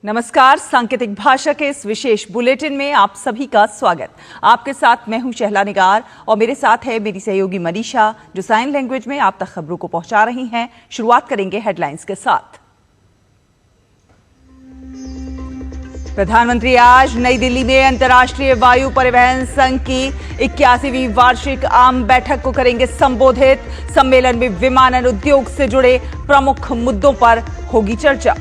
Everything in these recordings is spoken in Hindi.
नमस्कार, सांकेतिक भाषा के इस विशेष बुलेटिन में आप सभी का स्वागत। आपके साथ मैं हूं शहला निगार और मेरे साथ है मेरी सहयोगी मनीषा, जो साइन लैंग्वेज में आप तक खबरों को पहुंचा रही हैं। शुरुआत करेंगे हेडलाइंस के साथ। प्रधानमंत्री आज नई दिल्ली में अंतर्राष्ट्रीय वायु परिवहन संघ की 81वीं वार्षिक आम बैठक को करेंगे संबोधित। सम्मेलन में विमानन उद्योग से जुड़े प्रमुख मुद्दों पर होगी चर्चा।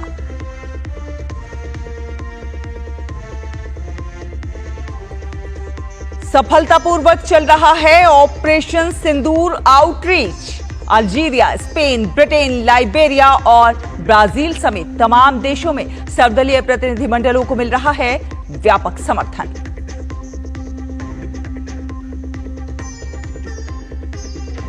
सफलतापूर्वक चल रहा है operation Sindoor outreach. Algeria, Spain, Britain, Liberia और ब्राजील समेत तमाम देशों में सर्वदलीय प्रतिनिधिमंडलों को मिल रहा है व्यापक समर्थन।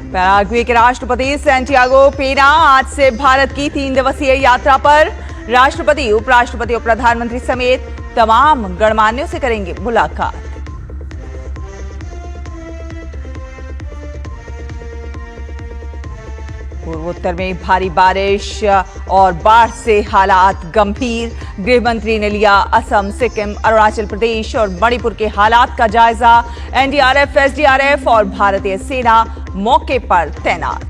पैराग्वे के राष्ट्रपति सैंटियागो पेना आज से भारत की 3 दिवसीय यात्रा पर। राष्ट्रपति, उपराष्ट्रपति और प्रधानमंत्री समेत तमाम गणमान्यों से करेंगे मुलाकात। पूर्वोत्तर में भारी बारिश और बाढ़ से हालात गंभीर। गृह मंत्री ने लिया असम, सिक्किम, अरुणाचल प्रदेश और मणिपुर के हालात का जायजा। एनडीआरएफ, एसडीआरएफ और भारतीय सेना मौके पर तैनात।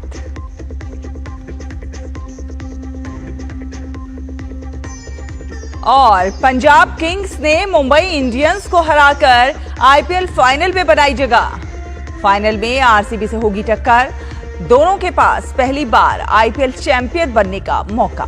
और पंजाब किंग्स ने मुंबई इंडियंस को हराकर आईपीएल फाइनल में बनाई जगह। फाइनल में आरसीबी से होगी टक्कर। दोनों के पास पहली बार आईपीएल चैंपियन बनने का मौका।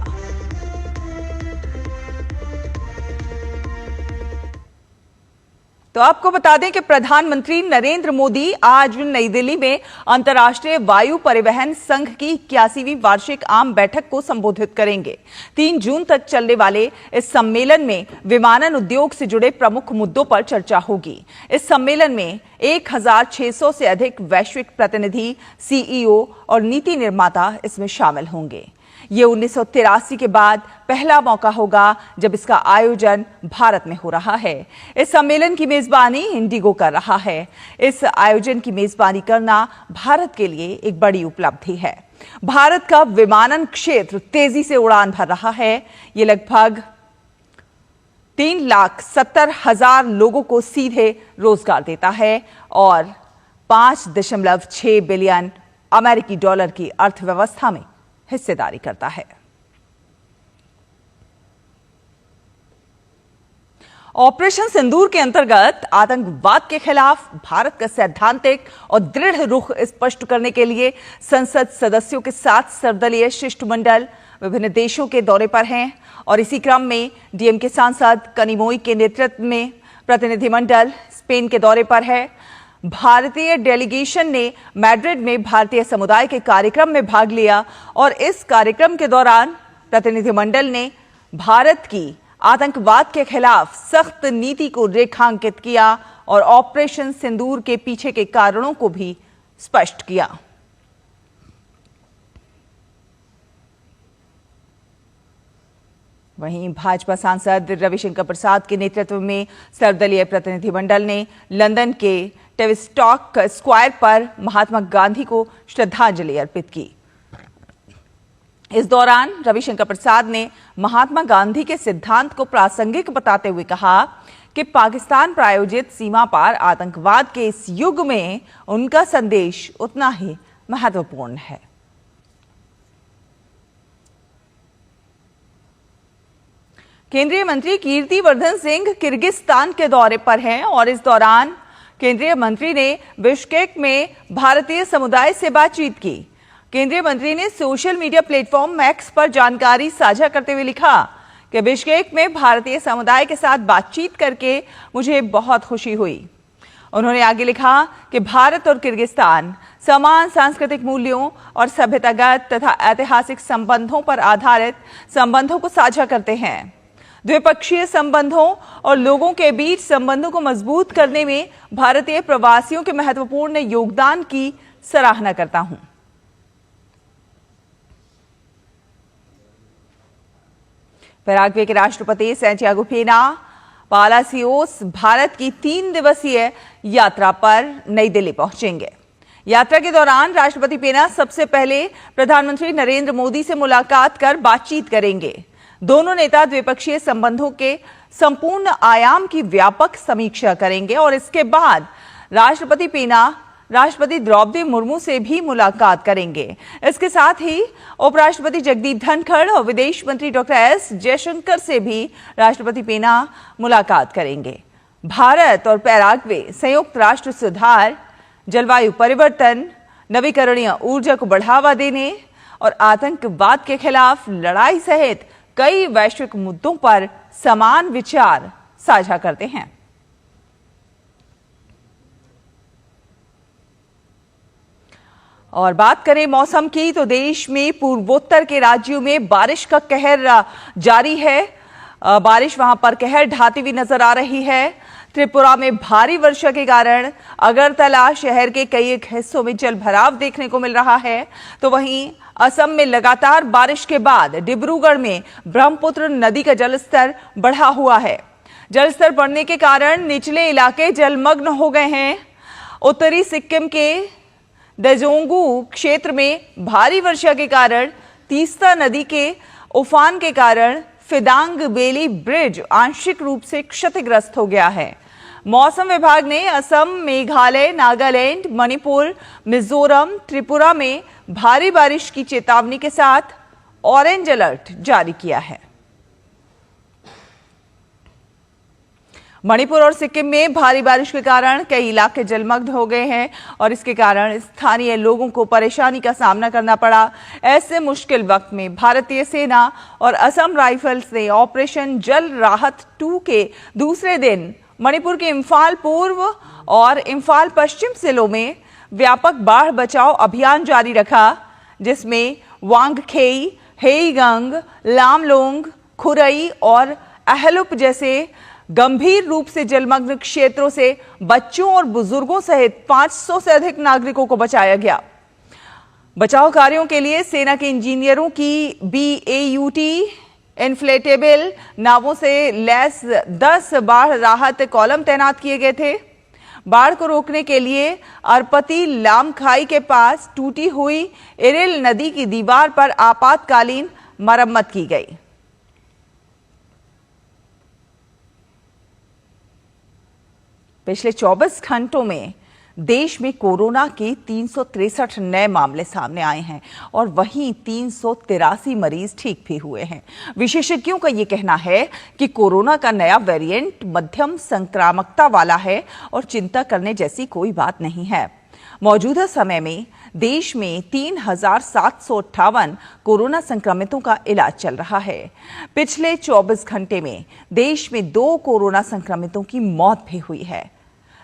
तो आपको बता दें कि प्रधानमंत्री नरेंद्र मोदी आज नई दिल्ली में अंतर्राष्ट्रीय वायु परिवहन संघ की 81वीं वार्षिक आम बैठक को संबोधित करेंगे। 3 जून तक चलने वाले इस सम्मेलन में विमानन उद्योग से जुड़े प्रमुख मुद्दों पर चर्चा होगी। इस सम्मेलन में 1600 से अधिक वैश्विक प्रतिनिधि, सीईओ और नीति निर्माता इसमें शामिल होंगे। ये 1983 के बाद पहला मौका होगा जब इसका आयोजन भारत में हो रहा है। इस सम्मेलन की मेजबानी इंडिगो कर रहा है। इस आयोजन की मेजबानी करना भारत के लिए एक बड़ी उपलब्धि है। भारत का विमानन क्षेत्र तेजी से उड़ान भर रहा है। ये लगभग 3,70,000 लोगों को सीधे रोजगार देता है और 5.6 बिलियन अमेरिकी डॉलर की अर्थव्यवस्था में हिस्सेदारी करता है। ऑपरेशन सिंदूर के अंतर्गत आतंकवाद के खिलाफ भारत का सैद्धांतिक और दृढ़ रुख स्पष्ट करने के लिए संसद सदस्यों के साथ सर्वदलीय शिष्टमंडल विभिन्न देशों के दौरे पर हैं और इसी क्रम में डीएमके सांसद कनिमोई के नेतृत्व में प्रतिनिधिमंडल स्पेन के दौरे पर है। भारतीय डेलीगेशन ने मैड्रिड में भारतीय समुदाय के कार्यक्रम में भाग लिया और इस कार्यक्रम के दौरान प्रतिनिधिमंडल ने भारत की आतंकवाद के खिलाफ सख्त नीति को रेखांकित किया और ऑपरेशन सिंदूर के पीछे के कारणों को भी स्पष्ट किया। वहीं भाजपा सांसद रविशंकर प्रसाद के नेतृत्व में सर्वदलीय प्रतिनिधिमंडल ने लंदन के टेविस्टॉक स्क्वायर पर महात्मा गांधी को श्रद्धांजलि अर्पित की। इस दौरान रविशंकर प्रसाद ने महात्मा गांधी के सिद्धांत को प्रासंगिक बताते हुए कहा कि पाकिस्तान प्रायोजित सीमा पार आतंकवाद के इस युग में उनका संदेश उतना ही महत्वपूर्ण है। केंद्रीय मंत्री कीर्तिवर्धन सिंह किर्गिस्तान के दौरे पर हैं और इस दौरान केंद्रीय मंत्री ने बिश्केक में भारतीय समुदाय से बातचीत की। केंद्रीय मंत्री ने सोशल मीडिया प्लेटफॉर्म एक्स पर जानकारी साझा करते हुए लिखा कि बिश्केक में भारतीय समुदाय के साथ बातचीत करके मुझे बहुत खुशी हुई। उन्होंने आगे लिखा कि भारत और किर्गिस्तान समान सांस्कृतिक मूल्यों और सभ्यतागत तथा ऐतिहासिक संबंधों पर आधारित संबंधों को साझा करते हैं। द्विपक्षीय संबंधों और लोगों के बीच संबंधों को मजबूत करने में भारतीय प्रवासियों के महत्वपूर्ण योगदान की सराहना करता हूं। पैराग्वे के राष्ट्रपति सैंटियागो पेना पालासियोस भारत की 3 दिवसीय यात्रा पर नई दिल्ली पहुंचेंगे। यात्रा के दौरान राष्ट्रपति पेना सबसे पहले प्रधानमंत्री नरेंद्र मोदी से मुलाकात कर बातचीत करेंगे। दोनों नेता द्विपक्षीय संबंधों के संपूर्ण आयाम की व्यापक समीक्षा करेंगे और इसके बाद राष्ट्रपति द्रौपदी मुर्मू से भी मुलाकात करेंगे। इसके साथ ही उपराष्ट्रपति जगदीप धनखड़ और विदेश मंत्री डॉक्टर एस जयशंकर से भी राष्ट्रपति पेना मुलाकात करेंगे। भारत और पैराग्वे संयुक्त राष्ट्र सुधार, जलवायु परिवर्तन, नवीकरणीय ऊर्जा को बढ़ावा देने और आतंकवाद के खिलाफ लड़ाई सहित कई वैश्विक मुद्दों पर समान विचार साझा करते हैं। और बात करें मौसम की तो देश में पूर्वोत्तर के राज्यों में बारिश का कहर जारी है। बारिश वहां पर कहर ढाती हुई नजर आ रही है। त्रिपुरा में भारी वर्षा के कारण अगरतला शहर के कई एक हिस्सों में जल भराव देखने को मिल रहा है, तो वहीं असम में लगातार बारिश के बाद डिब्रूगढ़ में ब्रह्मपुत्र नदी का जलस्तर बढ़ा हुआ है। जलस्तर बढ़ने के कारण निचले इलाके जलमग्न हो गए हैं। उत्तरी सिक्किम के दजोंगू क्षेत्र में भारी वर्षा के कारण तीस्ता नदी के उफान के कारण फिदांग बेली ब्रिज आंशिक रूप से क्षतिग्रस्त हो गया है। मौसम विभाग ने असम, मेघालय, नागालैंड, मणिपुर, मिजोरम, त्रिपुरा में भारी बारिश की चेतावनी के साथ ऑरेंज अलर्ट जारी किया है। मणिपुर और सिक्किम में भारी बारिश के कारण कई इलाके जलमग्न हो गए हैं और इसके कारण स्थानीय लोगों को परेशानी का सामना करना पड़ा। ऐसे मुश्किल वक्त में भारतीय सेना और असम राइफल्स ने ऑपरेशन जल राहत 2 के दूसरे दिन मणिपुर के इम्फाल पूर्व और इम्फाल पश्चिम जिलों में व्यापक बाढ़ बचाव अभियान जारी रखा, जिसमें वांगखेई, हेईगंग, लामलोंग, खुरई और अहलुप जैसे गंभीर रूप से जलमग्न क्षेत्रों से बच्चों और बुजुर्गों सहित 500 से अधिक नागरिकों को बचाया गया। बचाव कार्यों के लिए सेना के इंजीनियरों की BAUT इन्फ्लेटेबल नावों से लैस 10 बाढ़ राहत कॉलम तैनात किए गए थे। बाढ़ को रोकने के लिए अरपति लामखाई के पास टूटी हुई इरिल नदी की दीवार पर आपातकालीन मरम्मत की गई। पिछले 24 घंटों में देश में कोरोना के 363 नए मामले सामने आए हैं और वहीं 383 मरीज ठीक भी हुए हैं। विशेषज्ञों का यह कहना है कि कोरोना का नया वेरिएंट मध्यम संक्रामकता वाला है और चिंता करने जैसी कोई बात नहीं है। मौजूदा समय में देश में 3,758 कोरोना संक्रमितों का इलाज चल रहा है। पिछले 24 घंटे में देश में 2 कोरोना संक्रमितों की मौत भी हुई है।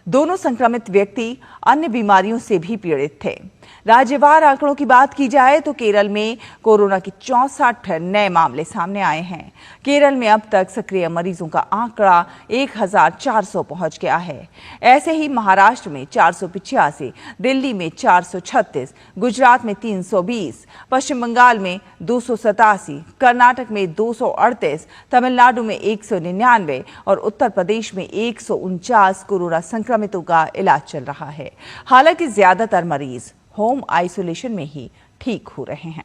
दोनों संक्रमित व्यक्ति अन्य बीमारियों से भी पीड़ित थे। राज्यवार आंकड़ों की बात की जाए तो केरल में कोरोना के 64 नए मामले सामने आए हैं। केरल में अब तक सक्रिय मरीजों का आंकड़ा 1,400 पहुंच गया है। ऐसे ही महाराष्ट्र में 485, दिल्ली में 436, गुजरात में 320, पश्चिम बंगाल में 287, कर्नाटक में 238, तमिलनाडु में 199 और उत्तर प्रदेश में 149 कोरोना संक्रमितों का इलाज चल रहा है। हालांकि ज्यादातर मरीज होम आइसोलेशन में ही ठीक हो रहे हैं।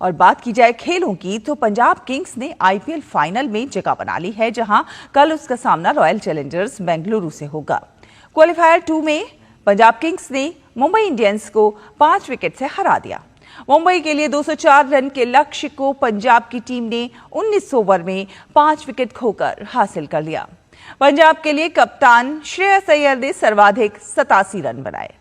और बात की जाए खेलों की तो पंजाब किंग्स ने IPL फाइनल में जगह बना ली है, जहां कल उसका सामना रॉयल चैलेंजर्स बेंगलुरु से होगा। क्वालिफायर 2 में पंजाब किंग्स ने मुंबई इंडियंस को 5 विकेट से हरा दिया। मुंबई के लिए 204 रन के लक्ष्य को पंजाब की टीम ने 19 ओवर में 5 विकेट खोकर हासिल कर लिया। पंजाब के लिए कप्तान श्रेयस अय्यर ने सर्वाधिक 87 रन बनाए।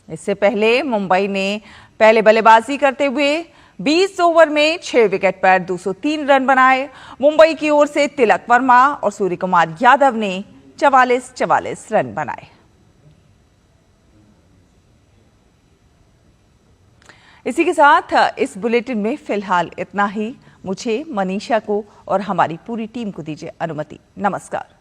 इससे पहले मुंबई ने पहले बल्लेबाजी करते हुए 20 ओवर में 6 विकेट पर 203 रन बनाए। मुंबई की ओर से तिलक वर्मा और सूर्य कुमार यादव ने 44 रन बनाए। इसी के साथ इस बुलेटिन में फिलहाल इतना ही। मुझे, मनीषा को और हमारी पूरी टीम को दीजिए अनुमति। नमस्कार।